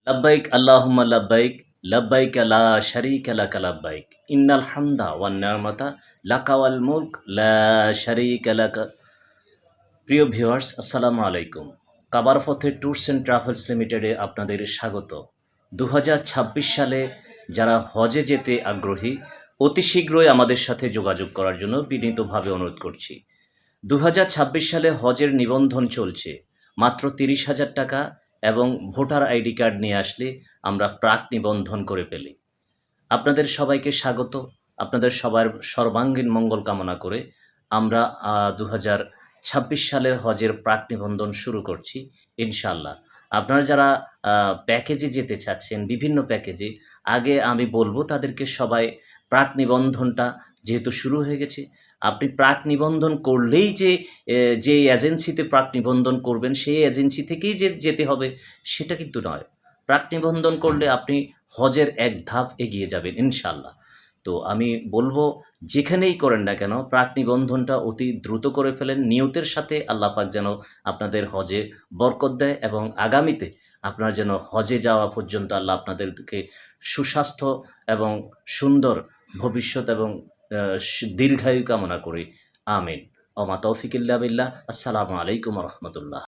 লব্বাইক আল্লাহুম্মা লব্বাইক, লব্বাইক লা শারীকা লাকা লব্বাইক, ইন্নাল হামদা ওয়ান নি'মাতা লাকা ওয়াল মুলক লা শারীকা লাকা। প্রিয় ভিউয়ার্স, আসসালামু আলাইকুম। কাবার পথে ট্যুরস অ্যান্ড ট্রাভেলস লিমিটেডে আপনাদের স্বাগত। ২০২৬ সালে যারা হজে যেতে আগ্রহী, অতি শীঘ্রই আমাদের সাথে যোগাযোগ করার জন্য বিনীতভাবে অনুরোধ করছি। ২০২৬ সালে হজের নিবন্ধন চলছে। মাত্র ৩০,০০০ টাকা এবং ভোটার আইডি কার্ড নিয়ে আসলে আমরা প্রাক নিবন্ধন করে ফেলি। আপনাদের সবাইকে স্বাগত। আপনাদের সবার সর্বাঙ্গীন মঙ্গল কামনা করে আমরা ২০২৬ সালের হজের প্রাক নিবন্ধন শুরু করছি ইনশাআল্লাহ। আপনারা যারা প্যাকেজে যেতে চাচ্ছেন, বিভিন্ন প্যাকেজে, আগে আমি বলব তাদেরকে সবাই প্রাক নিবন্ধনটা যেহেতু শুরু হয়ে গেছে, আপনি প্রাক নিবন্ধন করলেই যে এজেন্সিতে প্রাক নিবন্ধন করবেন সেই এজেন্সি থেকেই যে যেতে হবে সেটা কিন্তু নয়। প্রাক নিবন্ধন করলে আপনি হজের এক ধাপ এগিয়ে যাবেন ইনশাআল্লাহ। তো আমি বলব, যেখানেই করেন না কেন প্রাক নিবন্ধনটা অতি দ্রুত করে ফেলেন। নিয়তের সাথে আল্লাহ পাক যেন আপনাদের হজে বরকত দেয় এবং আগামীতে আপনারা যেন হজে যাওয়া পর্যন্ত আল্লাহ আপনাদেরকে সুস্বাস্থ্য এবং সুন্দর ভবিষ্যৎ এবং দীর্ঘায়ু কামনা করি। আমিন। ওয়া মা তৌফিক ইল্লা বিল্লাহ। আসসালামু আলাইকুম ওয়া রাহমাতুল্লাহ।